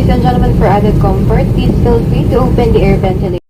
Ladies and gentlemen, for added comfort, please feel free to open the air ventilation.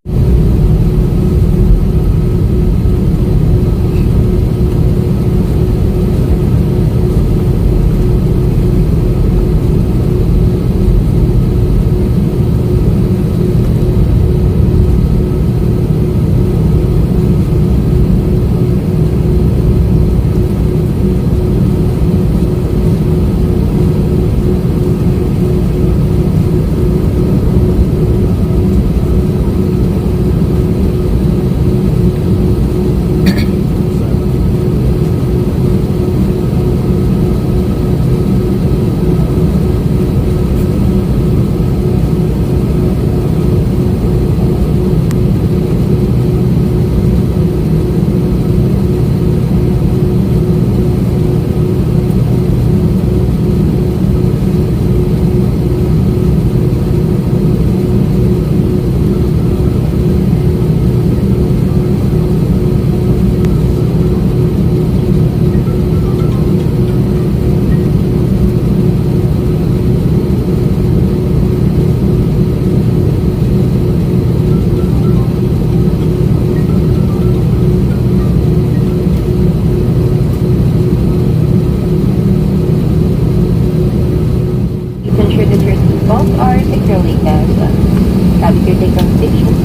Please ensure that your seatbelts are securely fastened. Have your take on station.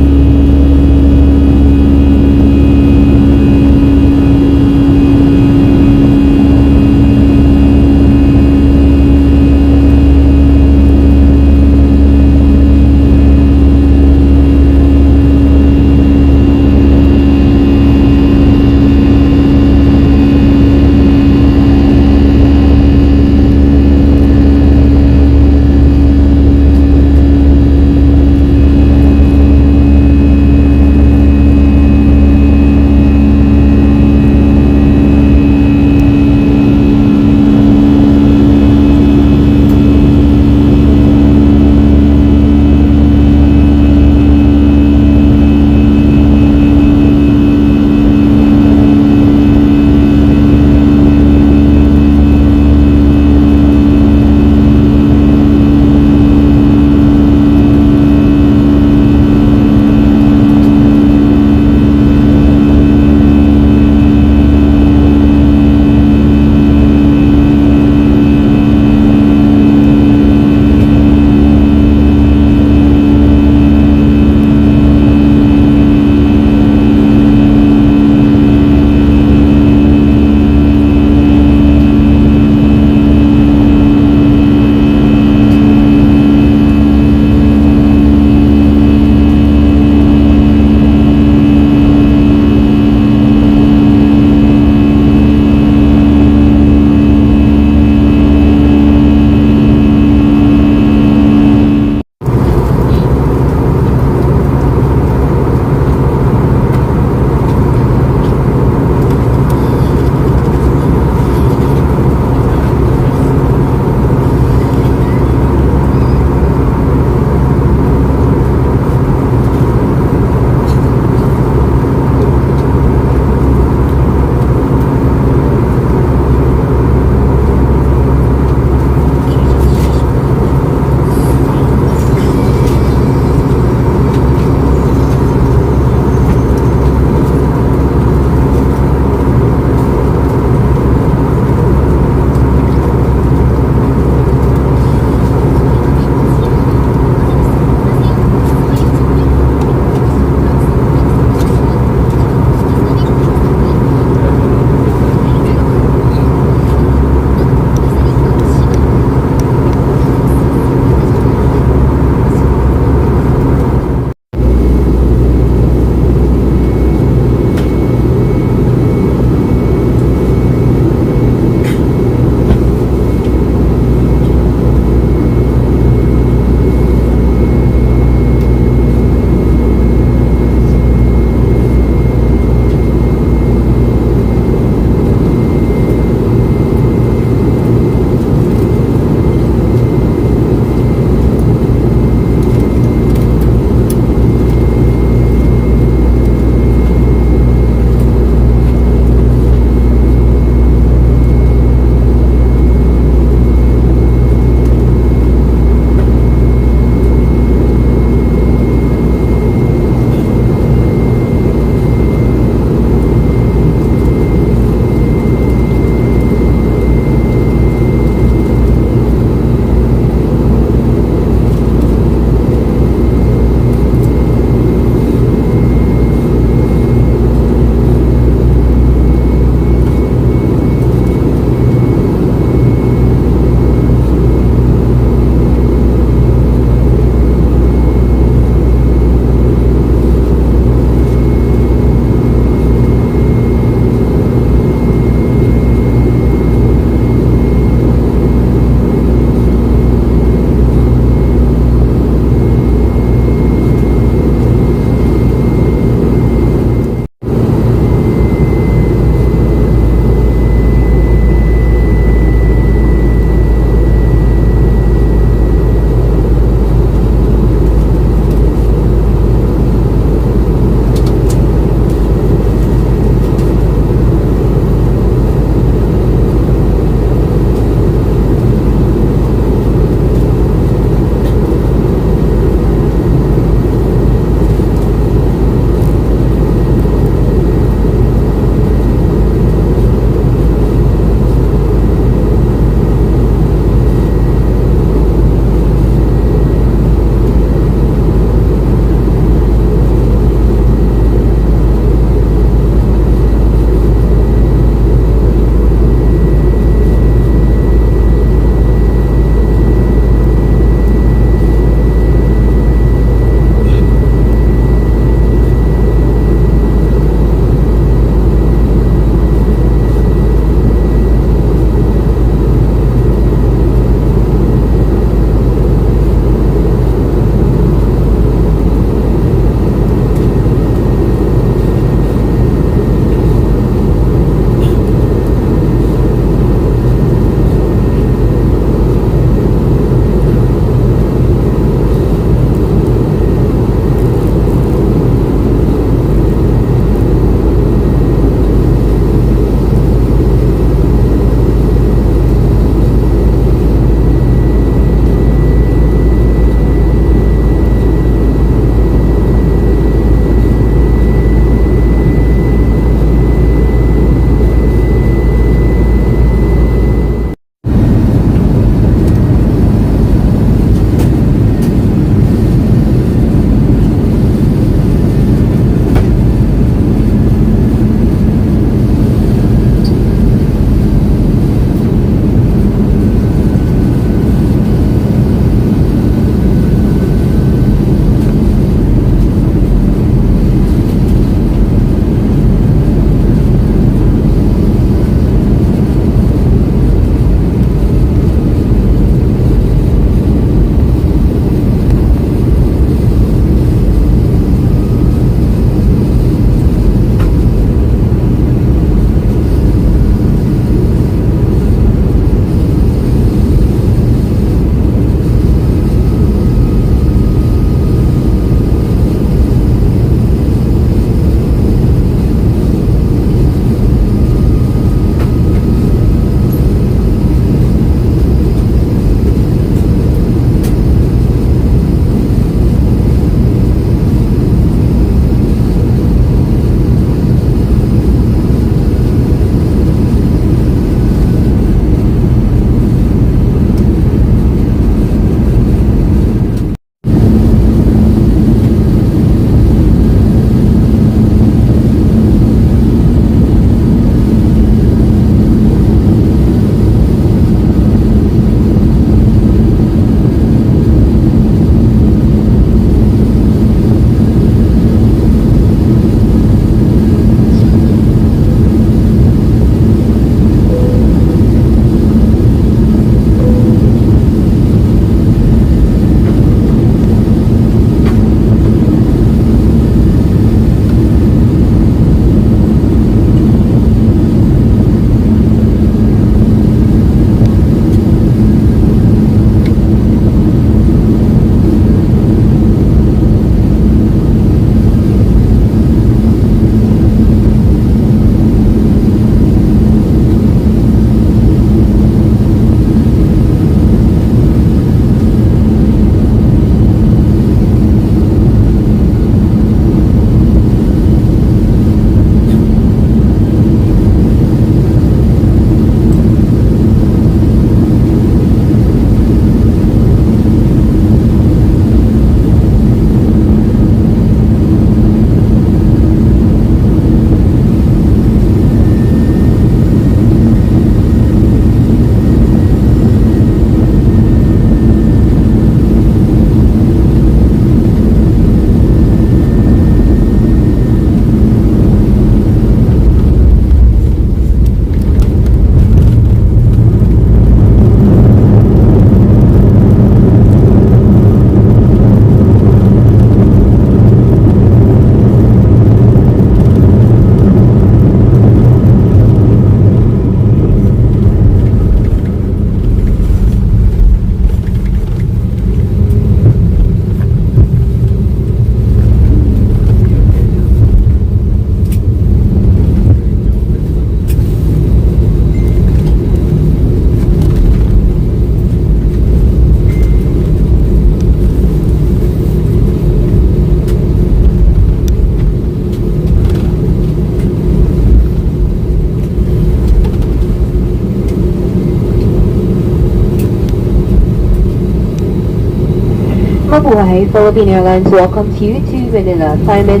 Mabuhay, Philippine Airlines welcomes you to Manila. Time is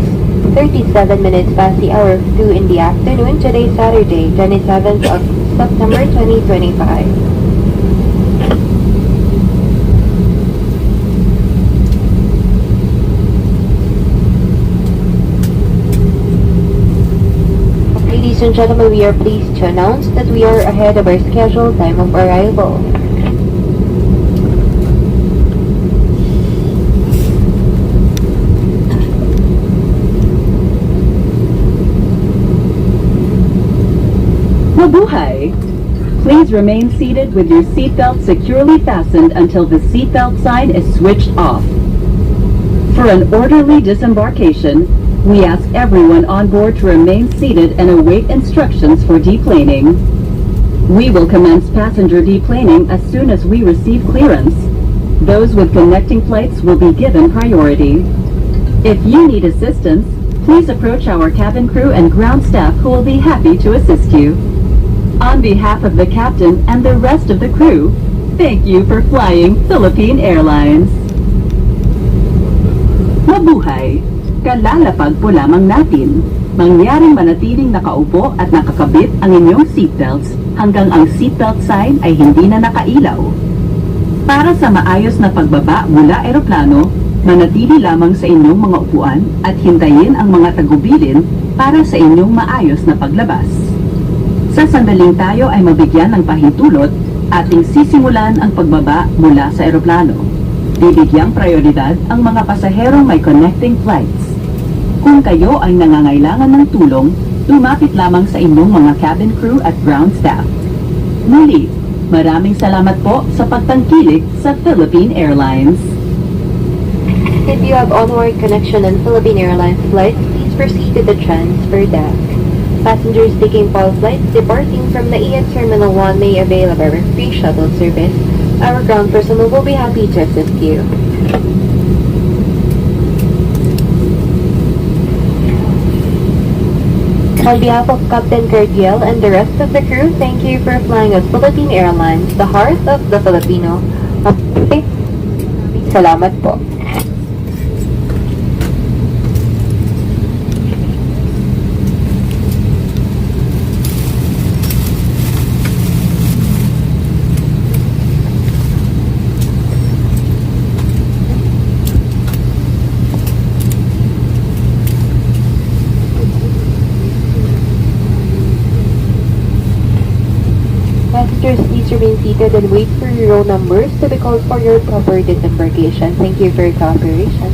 37 minutes past the hour of 2 in the afternoon. Today, Saturday, 27th of September 2025. Ladies and gentlemen, we are pleased to announce that we are ahead of our scheduled time of arrival. Mabuhay! Please remain seated with your seatbelt securely fastened until the seatbelt sign is switched off. For an orderly disembarkation, we ask everyone on board to remain seated and await instructions for deplaning. We will commence passenger deplaning as soon as we receive clearance. Those with connecting flights will be given priority. If you need assistance, please approach our cabin crew and ground staff who will be happy to assist you. On behalf of the captain and the rest of the crew, thank you for flying Philippine Airlines. Mabuhay! Kalalapag po lamang natin. Mangyaring manatiling nakaupo at nakakabit ang inyong seatbelts hanggang ang seatbelt sign ay hindi na nakailaw. Para sa maayos na pagbaba mula eroplano, manatili lamang sa inyong mga upuan at hintayin ang mga tagubilin para sa inyong maayos na paglabas. Sa sandaling tayo ay mabigyan ng pahintulot, ating sisimulan ang pagbaba mula sa eroplano. Bibigyang prioridad ang mga pasaherong may connecting flights. Kung kayo ay nangangailangan ng tulong, lumapit lamang sa inyong mga cabin crew at ground staff. Muli, maraming salamat po sa pagtangkilik sa Philippine Airlines. If you have onward connection on Philippine Airlines flights, please proceed to the transfer desk. Passengers taking PAL flights departing from the ES Terminal 1 may avail of our free shuttle service. Our ground personnel will be happy to assist you. On behalf of Captain Cardiel and the rest of the crew, thank you for flying as Philippine Airlines, the heart of the Filipino. Salamat po. Passengers, please remain seated and wait for your roll numbers to be called for your proper disembarkation. Thank you for your cooperation.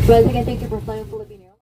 Once again, thank you for